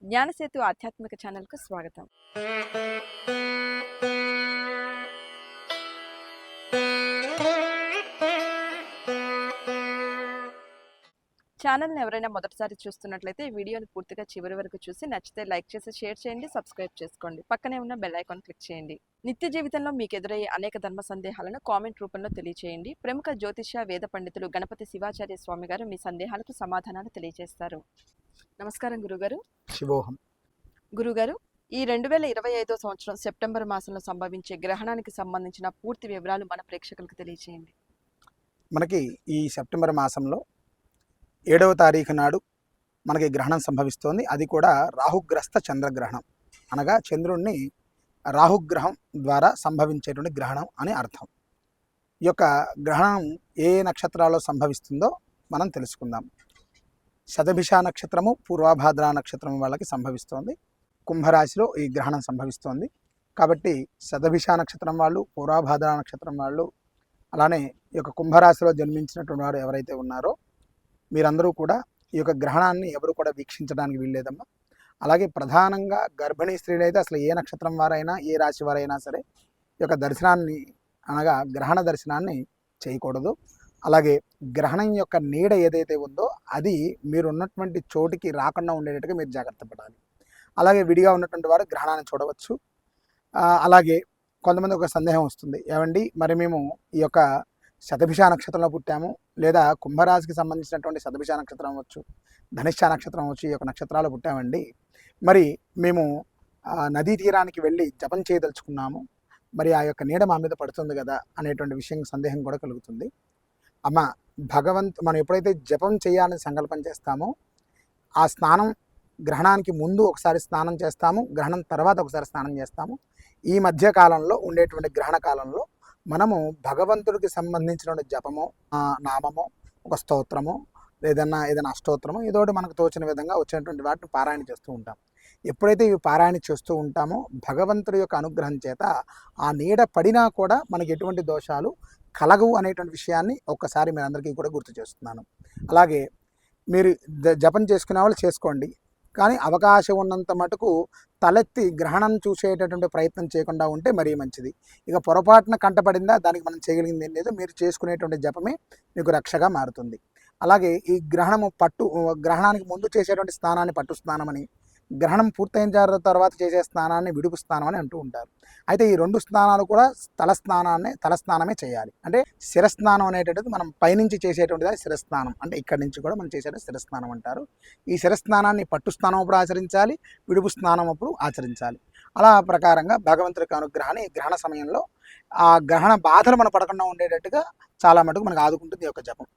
జ్ఞానసేతు ఆధ్యాత్మిక ఛానల్కు స్వాగతం. ఛానల్ని ఎవరైనా మొదటిసారి చూస్తున్నట్లయితే ఈ వీడియోని పూర్తిగా చివరి వరకు చూసి నచ్చితే లైక్ చేసి షేర్ చేయండి, సబ్స్క్రైబ్ చేసుకోండి. పక్కనే ఉన్న బెల్ ఐకాన్ క్లిక్ చేయండి. నిత్య జీవితంలో మీకు ఎదురయ్యే అనేక ధర్మ సందేహాలను కామెంట్ రూపంలో తెలియచేయండి. ప్రముఖ జ్యోతిష్య వేద పండితులు గణపతి శివాచార్య స్వామి గారు మీ సందేహాలకు సమాధానాలు తెలియజేస్తారు. నమస్కారం గురుగారు. శివోహం. గురుగారు, ఈ 2025 సంవత్సరం సెప్టెంబర్ మాసంలో సంభవించే గ్రహణానికి సంబంధించిన పూర్తి వివరాలు మన ప్రేక్షకులకు తెలియచేయండి. మనకి ఈ సెప్టెంబర్ మాసంలో 7వ తారీఖు నాడు మనకి గ్రహణం సంభవిస్తోంది. అది కూడా రాహుగ్రస్త చంద్రగ్రహణం, అనగా చంద్రుణ్ణి రాహుగ్రహం ద్వారా సంభవించేటువంటి గ్రహణం అని అర్థం. ఈ యొక్క గ్రహణం ఏ నక్షత్రాల్లో సంభవిస్తుందో మనం తెలుసుకుందాం. శతభిష నక్షత్రము, పూర్వభాద్ర నక్షత్రం వాళ్ళకి సంభవిస్తోంది. కుంభరాశిలో ఈ గ్రహణం సంభవిస్తోంది. కాబట్టి శతభిష నక్షత్రం వాళ్ళు, పూర్వభాద్ర నక్షత్రం వాళ్ళు, అలానే ఈ యొక్క కుంభరాశిలో జన్మించినటువంటి వారు ఎవరైతే ఉన్నారో మీరందరూ కూడా ఈ యొక్క గ్రహణాన్ని ఎవరు కూడా వీక్షించడానికి వీల్లేదమ్మా. అలాగే ప్రధానంగా గర్భిణీ స్త్రీలైతే అసలు ఏ నక్షత్రం వారైనా, ఏ రాశి వారైనా సరే ఈ యొక్క దర్శనాన్ని, అనగా గ్రహణ దర్శనాన్ని చేయకూడదు. అలాగే గ్రహణం యొక్క నీడ ఏదైతే ఉందో అది మీరు ఉన్నటువంటి చోటికి రాకుండా ఉండేటట్టుగా మీరు జాగ్రత్త పడాలి. అలాగే విడిగా ఉన్నటువంటి వారు గ్రహణాన్ని చూడవచ్చు. అలాగే కొంతమంది ఒక సందేహం వస్తుంది, ఏమండి మరి మేము ఈ యొక్క శతభిష నక్షత్రంలో పుట్టాము, లేదా కుంభరాశికి సంబంధించినటువంటి శతభిష నక్షత్రం అవ్వచ్చు, ధనిష్ట నక్షత్రం అవ్వచ్చు, ఈ యొక్క నక్షత్రాలు పుట్టామండి, మరి మేము నదీ తీరానికి వెళ్ళి జపం చేయదలుచుకున్నాము, మరి ఆ యొక్క నీడ మా మీద పడుతుంది కదా అనేటువంటి విషయం సందేహం కూడా కలుగుతుంది. అమ్మ, మనం ఎప్పుడైతే జపం చేయాలని సంకల్పం చేస్తామో ఆ స్నానం గ్రహణానికి ముందు ఒకసారి స్నానం చేస్తాము, గ్రహణం తర్వాత ఒకసారి స్నానం చేస్తాము. ఈ మధ్య కాలంలో ఉండేటువంటి గ్రహణ కాలంలో మనము భగవంతుడికి సంబంధించినటువంటి జపము, నామము, ఒక స్తోత్రము, ఏదైనా అష్టోత్తరము, ఏదోటి మనకు తోచిన విధంగా వచ్చినటువంటి వాటిని పారాయణ చేస్తూ ఉంటాం. ఎప్పుడైతే ఇవి పారాయణ చేస్తూ ఉంటామో భగవంతుడి యొక్క అనుగ్రహం చేత ఆ నీడ పడినా కూడా మనకి ఎటువంటి దోషాలు కలగవు అనేటువంటి విషయాన్ని ఒక్కసారి మీ అందరికీ కూడా గుర్తు చేస్తున్నాను. అలాగే మీరు జపం చేసుకునే వాళ్ళు చేసుకోండి, కానీ అవకాశం ఉన్నంత మటుకు తలెత్తి గ్రహణం చూసేటటువంటి ప్రయత్నం చేయకుండా ఉంటే మరీ మంచిది. ఇక పొరపాటున కంటపడిందా దానికి మనం చేయగలిగింది ఏం లేదు, మీరు చేసుకునేటువంటి జపమే మీకు రక్షగా మారుతుంది. అలాగే ఈ గ్రహణానికి ముందు చేసేటువంటి స్నానాన్ని పట్టు స్నానమని, గ్రహణం పూర్తయిన తర్వాత చేసే స్నానాన్ని విడుపు స్నానం అని అంటూ ఉంటారు. అయితే ఈ రెండు స్నానాలు కూడా తలస్నానమే చేయాలి. అంటే శిరస్నానం అనేటువంటిది మనం పైనుంచి చేసేటువంటిది శిరస్నానం, అంటే ఇక్కడి నుంచి కూడా మనం చేసేది శిరస్నానం అంటారు. ఈ శిరస్నానాన్ని పట్టు స్నానం అప్పుడు ఆచరించాలి, విడుపు స్నానం అప్పుడు ఆచరించాలి. అలా ప్రకారంగా భగవంతుడికి అనుగ్రహాన్ని గ్రహణ సమయంలో ఆ గ్రహణ బాధలు మనం పడకుండా ఉండేటట్టుగా చాలా మటుకు మనకు ఆదుకుంటుంది ఈ యొక్క జపం.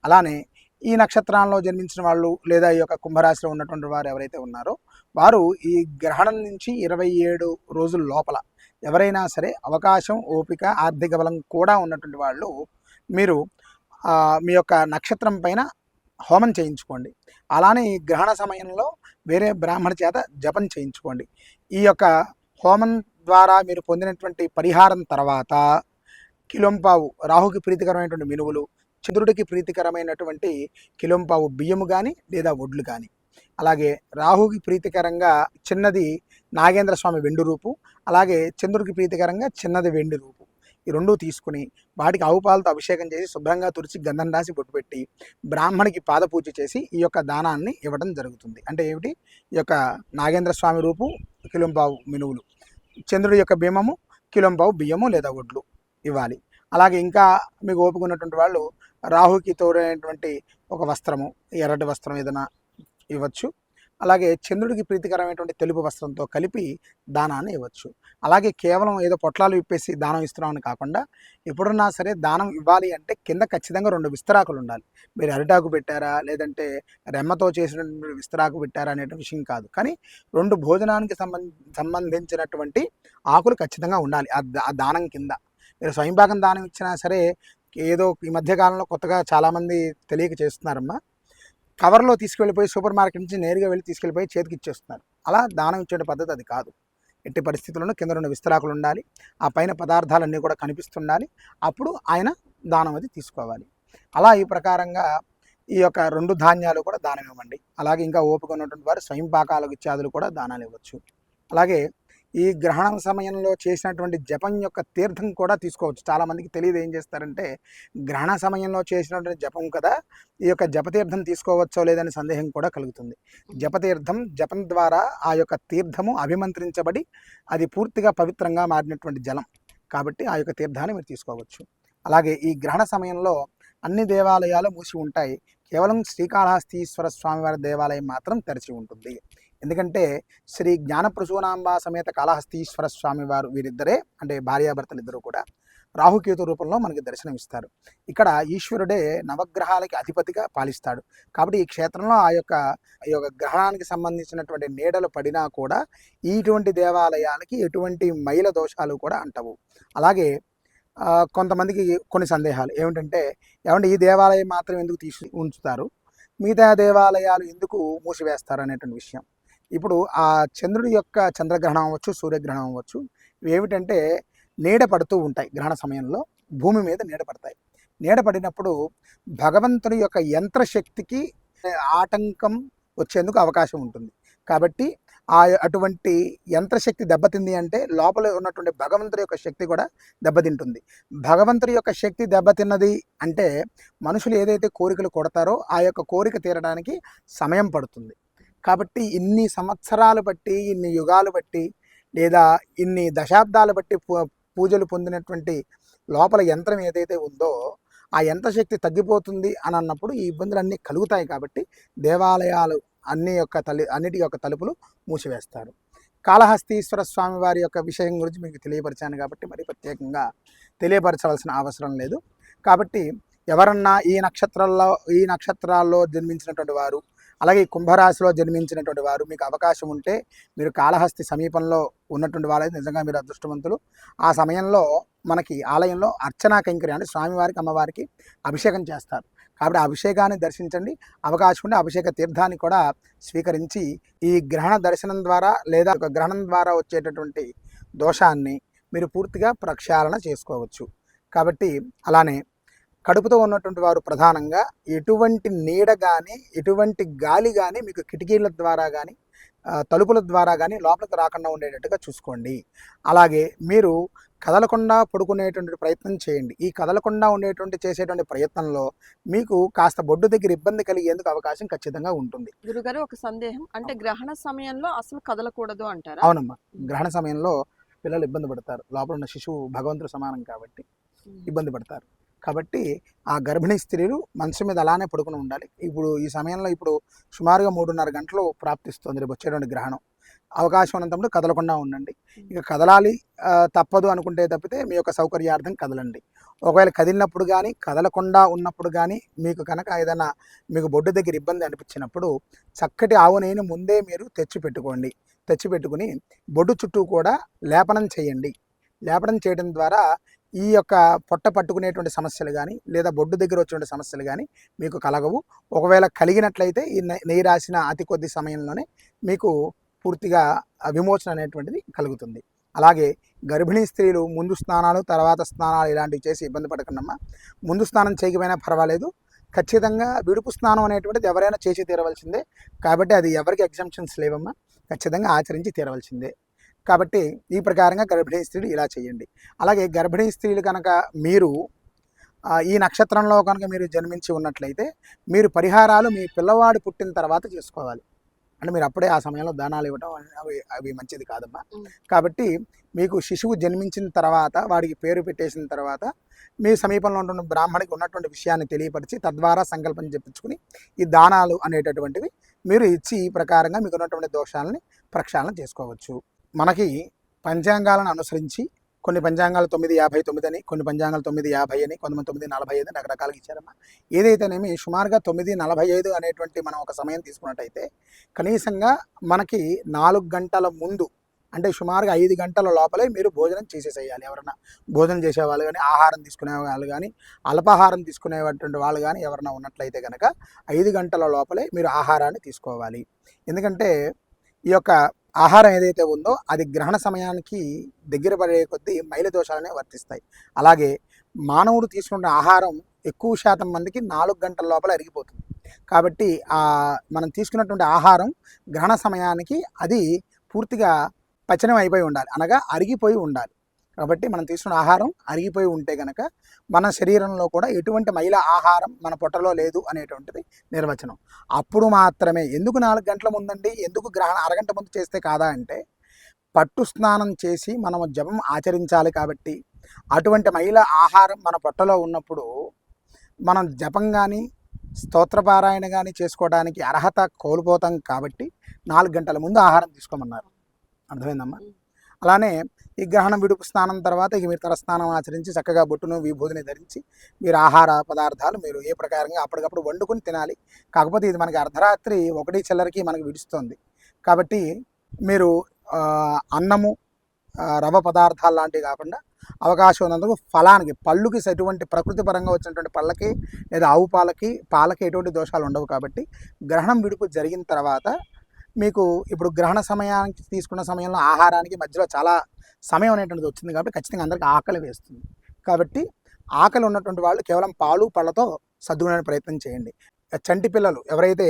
అలానే ఈ నక్షత్రాల్లో జన్మించిన వాళ్ళు, లేదా ఈ యొక్క కుంభరాశిలో ఉన్నటువంటి వారు ఎవరైతే ఉన్నారో వారు ఈ గ్రహణం నుంచి 27 రోజుల లోపల ఎవరైనా సరే అవకాశం, ఓపిక, ఆర్థిక బలం కూడా ఉన్నటువంటి వాళ్ళు మీరు మీ యొక్క నక్షత్రం పైన హోమం చేయించుకోండి. అలానే ఈ గ్రహణ సమయంలో వేరే బ్రాహ్మణ చేత జపం చేయించుకోండి. ఈ యొక్క హోమం ద్వారా మీరు పొందినటువంటి పరిహారం తర్వాత కిలోంపావు రాహుకి ప్రీతికరమైనటువంటి మినువులు, చంద్రుడికి ప్రీతికరమైనటువంటి కిలోంపావు బియ్యము కానీ లేదా వడ్లు కానీ, అలాగే రాహుకి ప్రీతికరంగా చిన్నది నాగేంద్ర స్వామి వెండి రూపు, అలాగే చంద్రుడికి ప్రీతికరంగా చిన్నది వెండి రూపు, ఈ రెండూ తీసుకుని వాటికి ఆవు పాలతో అభిషేకం చేసి శుభ్రంగా తుడిచి గంధం రాసి బొట్టు పెట్టి బ్రాహ్మణికి పాదపూజ చేసి ఈ యొక్క దానాన్ని ఇవ్వడం జరుగుతుంది. అంటే ఏమిటి, ఈ యొక్క నాగేంద్ర స్వామి రూపు కిలోంపావు మినువులు, చంద్రుడి యొక్క భీమము కిలోంపావు బియ్యము లేదా వడ్లు ఇవ్వాలి. అలాగే ఇంకా మీకు ఓపిక ఉన్నటువంటి వాళ్ళు రాహుకి తోడైనటువంటి ఒక వస్త్రము, ఎర్రటి వస్త్రం ఏదైనా ఇవ్వచ్చు. అలాగే చంద్రుడికి ప్రీతికరమైనటువంటి తెలుపు వస్త్రంతో కలిపి దానాన్ని ఇవ్వచ్చు. అలాగే కేవలం ఏదో పొట్లాలు విప్పేసి దానం ఇస్తున్నామని కాకుండా ఎప్పుడున్నా సరే దానం ఇవ్వాలి అంటే కింద ఖచ్చితంగా 2 విస్తరాకులు ఉండాలి. మీరు అరిటాకు పెట్టారా, లేదంటే రెమ్మతో చేసినటువంటి విస్తరాకు పెట్టారా అనే విషయం కాదు, కానీ 2 భోజనానికి సంబంధించినటువంటి ఆకులు ఖచ్చితంగా ఉండాలి ఆ దానం కింద. మీరు స్వయంపాకం దానం ఇచ్చినా సరే, ఏదో ఈ మధ్యకాలంలో కొత్తగా చాలామంది తెలియక చేస్తున్నారమ్మా, కవర్లో తీసుకెళ్ళిపోయి సూపర్ మార్కెట్ నుంచి నేరుగా వెళ్ళి తీసుకెళ్ళిపోయి చేతికి ఇచ్చేస్తున్నారు. అలా దానం ఇచ్చే పద్ధతి అది కాదు. ఎట్టి పరిస్థితుల్లోనూ కింద 2 విస్తరాకులు ఉండాలి, ఆ పైన పదార్థాలన్నీ కూడా కనిపిస్తుండాలి, అప్పుడు ఆయన దానం అది తీసుకోవాలి. అలా ఈ ప్రకారంగా ఈ యొక్క 2 ధాన్యాలు కూడా దానం ఇవ్వండి. అలాగే ఇంకా ఓపిక ఉన్నటువంటి వారు స్వయంపాకాలు ఇత్యాదులు కూడా దానాలు ఇవ్వచ్చు. అలాగే ఈ గ్రహణం సమయంలో చేసినటువంటి జపం యొక్క తీర్థం కూడా తీసుకోవచ్చు. చాలామందికి తెలియదు, ఏం చేస్తారంటే గ్రహణ సమయంలో చేసినటువంటి జపం కదా, ఈ యొక్క జపతీర్థం తీసుకోవచ్చో లేదని సందేహం కూడా కలుగుతుంది. జపతీర్థం, జపం ద్వారా ఆ యొక్క తీర్థము అభిమంత్రించబడి అది పూర్తిగా పవిత్రంగా మారినటువంటి జలం కాబట్టి ఆ యొక్క తీర్థాన్ని మీరు తీసుకోవచ్చు. అలాగే ఈ గ్రహణ సమయంలో అన్ని దేవాలయాలు మూసి ఉంటాయి. కేవలం శ్రీకాళహస్తీశ్వర స్వామివారి దేవాలయం మాత్రం తెరిచి ఉంటుంది. ఎందుకంటే శ్రీ జ్ఞానప్రసూనాంబ సమేత కాళహస్తీశ్వర స్వామివారు వీరిద్దరే, అంటే భార్యాభర్తలు ఇద్దరు కూడా రాహుకేతు రూపంలో మనకి దర్శనమిస్తారు. ఇక్కడ ఈశ్వరుడే నవగ్రహాలకి అధిపతిగా పాలిస్తాడు. కాబట్టి ఈ క్షేత్రంలో ఈ యొక్క గ్రహణానికి సంబంధించినటువంటి నీడలు పడినా కూడా ఇటువంటి దేవాలయాలకి ఎటువంటి మైల దోషాలు కూడా అంటవు. అలాగే కొంతమందికి కొన్ని సందేహాలు ఏమిటంటే, ఏమంటే ఈ దేవాలయం మాత్రం ఎందుకు తీసి ఉంచుతారు, మిగతా దేవాలయాలు ఎందుకు మూసివేస్తారు అనేటువంటి విషయం. ఇప్పుడు ఆ చంద్రుడి యొక్క చంద్రగ్రహణం అవ్వచ్చు, సూర్యగ్రహణం అవ్వచ్చు, ఏమిటంటే నీడ పడుతూ ఉంటాయి. గ్రహణ సమయంలో భూమి మీద నీడ పడతాయి. నీడ పడినప్పుడు భగవంతుని యొక్క యంత్రశక్తికి ఆటంకం వచ్చేందుకు అవకాశం ఉంటుంది. కాబట్టి అటువంటి యంత్రశక్తి దెబ్బతింది అంటే లోపల ఉన్నటువంటి భగవంతుడి యొక్క శక్తి కూడా దెబ్బతింటుంది. భగవంతుడి యొక్క శక్తి దెబ్బతిన్నది అంటే మనుషులు ఏదైతే కోరికలు కొడతారో ఆ యొక్క కోరిక తీరడానికి సమయం పడుతుంది. కాబట్టి ఇన్ని సంవత్సరాలు బట్టి, ఇన్ని యుగాలు బట్టి, లేదా ఇన్ని దశాబ్దాలు బట్టి పూజలు పొందినటువంటి లోపల యంత్రం ఏదైతే ఉందో ఆ యంత్రశక్తి తగ్గిపోతుంది అని అన్నప్పుడు ఈ ఇబ్బందులన్నీ కలుగుతాయి. కాబట్టి దేవాలయాలు అన్నిటి యొక్క తలుపులు మూసివేస్తారు. కాళహస్తీశ్వర స్వామి వారి యొక్క విషయం గురించి మీకు తెలియపరిచాను కాబట్టి మరి ప్రత్యేకంగా తెలియపరచవలసిన అవసరం లేదు. కాబట్టి ఎవరన్నా ఈ నక్షత్రాల్లో జన్మించినటువంటి వారు, అలాగే కుంభరాశిలో జన్మించినటువంటి వారు మీకు అవకాశం ఉంటే మీరు కాళహస్తి సమీపంలో ఉన్నటువంటి వాళ్ళైతే నిజంగా మీరు అదృష్టవంతులు. ఆ సమయంలో మనకి ఆలయంలో అర్చనా కైంకర్యం అంటే స్వామివారికి అమ్మవారికి అభిషేకం చేస్తారు. కాబట్టి అభిషేకాన్ని దర్శించండి. అవకాశం ఉంటే అభిషేక తీర్థాన్ని కూడా స్వీకరించి ఈ గ్రహణ దర్శనం ద్వారా లేదా గ్రహణం ద్వారా వచ్చేటటువంటి దోషాన్ని మీరు పూర్తిగా ప్రక్షాళన చేసుకోవచ్చు. కాబట్టి అలానే కడుపుతో ఉన్నటువంటి వారు ప్రధానంగా ఎటువంటి నీడ కానీ, ఎటువంటి గాలి కానీ మీకు కిటికీల ద్వారా కానీ, తలుపుల ద్వారా కానీ లోపలికి రాకుండా ఉండేటట్టుగా చూసుకోండి. అలాగే మీరు కదలకుండా పడుకునేటువంటి ప్రయత్నం చేయండి. ఈ కదలకుండా చేసేటువంటి ప్రయత్నంలో మీకు కాస్త బొడ్డు దగ్గర ఇబ్బంది కలిగేందుకు అవకాశం ఖచ్చితంగా ఉంటుంది. గురుగారు, ఒక సందేహం, అంటే గ్రహణ సమయంలో అసలు కదలకూడదు అంటారా? అవునమ్మా, గ్రహణ సమయంలో పిల్లలు ఇబ్బంది పడతారు. లోపల ఉన్న శిశువు భగవంతుడు సమానం కాబట్టి ఇబ్బంది పడతారు. కాబట్టి ఆ గర్భిణీ స్త్రీలు మనసు మీద అలానే పడుకుని ఉండాలి. ఇప్పుడు ఈ సమయంలో సుమారుగా 3:30 గంటలు ప్రాప్తిస్తుంది రేపు వచ్చేటువంటి గ్రహణం. అవకాశం ఉన్నప్పుడు కదలకుండా ఉండండి. ఇక కదలాలి తప్పదు అనుకుంటే తప్పితే మీ యొక్క సౌకర్యార్థం కదలండి. ఒకవేళ కదిలినప్పుడు కానీ, కదలకుండా ఉన్నప్పుడు కానీ మీకు కనుక ఏదైనా మీకు బొడ్డు దగ్గర ఇబ్బంది అనిపించినప్పుడు చక్కటి ఆవు నెయ్యిని ముందే మీరు తెచ్చిపెట్టుకుని బొడ్డు చుట్టూ కూడా లేపనం చేయండి. లేపనం చేయడం ద్వారా ఈ యొక్క పొట్ట పట్టుకునేటువంటి సమస్యలు కానీ, లేదా బొడ్డు దగ్గర వచ్చేటువంటి సమస్యలు కానీ మీకు కలగవు. ఒకవేళ కలిగినట్లయితే ఈ నెయ్యి రాసిన అతి కొద్ది సమయంలోనే మీకు పూర్తిగా విమోచన అనేటువంటిది కలుగుతుంది. అలాగే గర్భిణీ స్త్రీలు ముందు స్నానాలు, తర్వాత స్నానాలు ఇలాంటివి చేసి ఇబ్బంది పడకండమ్మా. ముందు స్నానం చేయకపోయినా పర్వాలేదు, ఖచ్చితంగా విడుపు స్నానం అనేటువంటిది ఎవరైనా చేసి తీరవలసిందే. కాబట్టి అది ఎవరికి ఎగ్జంప్షన్స్ లేవమ్మా, ఖచ్చితంగా ఆచరించి తీరవలసిందే. కాబట్టి ఈ ప్రకారంగా గర్భిణీ స్త్రీలు ఇలా చేయండి. అలాగే గర్భిణీ స్త్రీలు కనుక మీరు ఈ నక్షత్రంలో కనుక మీరు జన్మించి ఉన్నట్లయితే మీరు పరిహారాలు మీ పిల్లవాడు పుట్టిన తర్వాత చేసుకోవాలి. అంటే మీరు అప్పుడే ఆ సమయంలో దానాలు ఇవ్వడం అవి మంచిది కాదమ్మా. కాబట్టి మీకు శిశువు జన్మించిన తర్వాత, వాడికి పేరు పెట్టేసిన తర్వాత మీ సమీపంలో ఉంటున్న బ్రాహ్మణికి ఉన్నటువంటి విషయాన్ని తెలియపరిచి తద్వారా సంకల్పం చెప్పించుకుని ఈ దానాలు అనేటటువంటివి మీరు ఇచ్చి ఈ ప్రకారంగా మీకు ఉన్నటువంటి దోషాలని ప్రక్షాళన చేసుకోవచ్చు. మనకి పంచాంగాలను అనుసరించి కొన్ని పంచాంగాలు 9:59 అని, కొన్ని పంచాంగాలు 9:50 అని, కొంతమంది 9:45 అని రకరకాలుగా ఇచ్చారమ్మా. ఏదైతేనేమి సుమారుగా 9:45 అనేటువంటి మనం ఒక సమయం తీసుకున్నట్టయితే కనీసంగా మనకి 4 గంటల ముందు, అంటే సుమారుగా 5 గంటల లోపలే మీరు భోజనం చేసేసేయాలి. ఎవరైనా భోజనం చేసేవాళ్ళు కానీ, ఆహారం తీసుకునే వాళ్ళు కానీ, అల్పాహారం తీసుకునేటువంటి వాళ్ళు కానీ ఎవరైనా ఉన్నట్లయితే కనుక 5 గంటల లోపలే మీరు ఆహారాన్ని తీసుకోవాలి. ఎందుకంటే ఈ యొక్క ఆహారం ఏదైతే ఉందో అది గ్రహణ సమయానికి దగ్గర పడే కొద్దీ మైల దోషాలనే వర్తిస్తాయి. అలాగే మానవుడు తీసుకున్న ఆహారం ఎక్కువ శాతం మందికి 4 గంటల లోపల అరిగిపోతుంది. కాబట్టి మనం తీసుకున్నటువంటి ఆహారం గ్రహణ సమయానికి అది పూర్తిగా పచనం అయిపోయి ఉండాలి, అనగా అరిగిపోయి ఉండాలి. కాబట్టి మనం తీసుకున్న ఆహారం అరిగిపోయి ఉంటే కనుక మన శరీరంలో కూడా ఎటువంటి మైల ఆహారం మన పొట్టలో లేదు అనేటువంటిది నిర్వచనం. అప్పుడు మాత్రమే. ఎందుకు 4 గంటల ముందండి, ఎందుకు గ్రహణ అరగంట ముందు చేస్తే కాదా అంటే, పట్టు స్నానం చేసి మనము జపం ఆచరించాలి కాబట్టి అటువంటి మైల ఆహారం మన పొట్టలో ఉన్నప్పుడు మనం జపం కానీ స్తోత్రపారాయణ కానీ చేసుకోవడానికి అర్హత కోల్పోతాం. కాబట్టి 4 గంటల ముందు ఆహారం తీసుకోమన్నారు. అర్థమైందమ్మా? అలానే ఈ గ్రహణం విడుపు స్నానం తర్వాత ఇక మీరు తలస్నానం ఆచరించి చక్కగా బొట్టును విభూతిని ధరించి మీరు ఆహార పదార్థాలు మీరు ఏ ప్రకారంగా అప్పటికప్పుడు వండుకుని తినాలి. కాకపోతే ఇది మనకి అర్ధరాత్రి 1 చిల్లరకి మనకి విడుస్తుంది. కాబట్టి మీరు అన్నము రవ పదార్థాలు లాంటివి కాకుండా అవకాశం ఉన్నందుకు ఫలానికి పళ్ళుకి ఎటువంటి ప్రకృతి పరంగా వచ్చినటువంటి పళ్ళకి లేదా ఆవు పాలకి ఎటువంటి దోషాలు ఉండవు. కాబట్టి గ్రహణం విడుపు జరిగిన తర్వాత మీకు ఇప్పుడు గ్రహణ సమయానికి తీసుకున్న సమయంలో ఆహారానికి మధ్యలో చాలా సమయం అనేటువంటిది వచ్చింది కాబట్టి ఖచ్చితంగా అందరికీ ఆకలి వేస్తుంది. కాబట్టి ఆకలి ఉన్నటువంటి వాళ్ళు కేవలం పాలు పళ్ళతో సర్దుకునే ప్రయత్నం చేయండి. చంటి పిల్లలు ఎవరైతే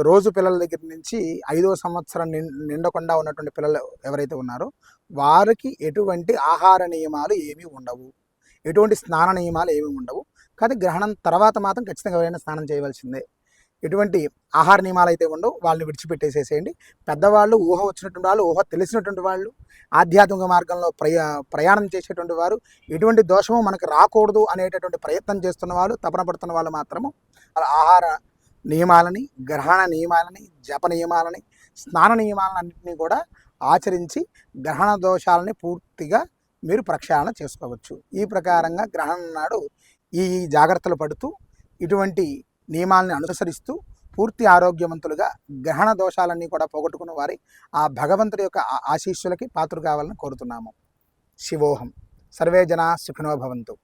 రోజు పిల్లల దగ్గర నుంచి 5వ సంవత్సరం నిండకుండా ఉన్నటువంటి పిల్లలు ఎవరైతే ఉన్నారో వారికి ఎటువంటి ఆహార నియమాలు ఏమీ ఉండవు, ఎటువంటి స్నాన నియమాలు ఏమీ ఉండవు. కానీ గ్రహణం తర్వాత మాత్రం ఖచ్చితంగా ఎవరైనా స్నానం చేయవలసిందే. ఎటువంటి ఆహార నియమాలు అయితే ఉండవు, వాళ్ళని విడిచిపెట్టేసేసేయండి. పెద్దవాళ్ళు, ఊహ వచ్చినటువంటి వాళ్ళు, ఊహ తెలిసినటువంటి వాళ్ళు, ఆధ్యాత్మిక మార్గంలో ప్రయాణం చేసేటువంటి వారు, ఎటువంటి దోషము మనకు రాకూడదు అనేటటువంటి ప్రయత్నం చేస్తున్న వాళ్ళు, తపన పడుతున్న వాళ్ళు మాత్రము ఆహార నియమాలని, గ్రహణ నియమాలని, జప నియమాలని, స్నాన నియమాలన్నింటినీ కూడా ఆచరించి గ్రహణ దోషాలని పూర్తిగా మీరు ప్రక్షాళన చేసుకోవచ్చు. ఈ ప్రకారంగా గ్రహణం నాడు ఈ జాగ్రత్తలు పడుతూ ఇటువంటి నియమాలను అనుసరిస్తూ పూర్తి ఆరోగ్యవంతులుగా గ్రహణ దోషాలన్నీ కూడా పోగొట్టుకున్న వారి ఆ భగవంతుడి యొక్క ఆశీస్సులకి పాత్ర కావాలని కోరుతున్నాము. శివోహం. సర్వే జనా సుఖినో భవంతు.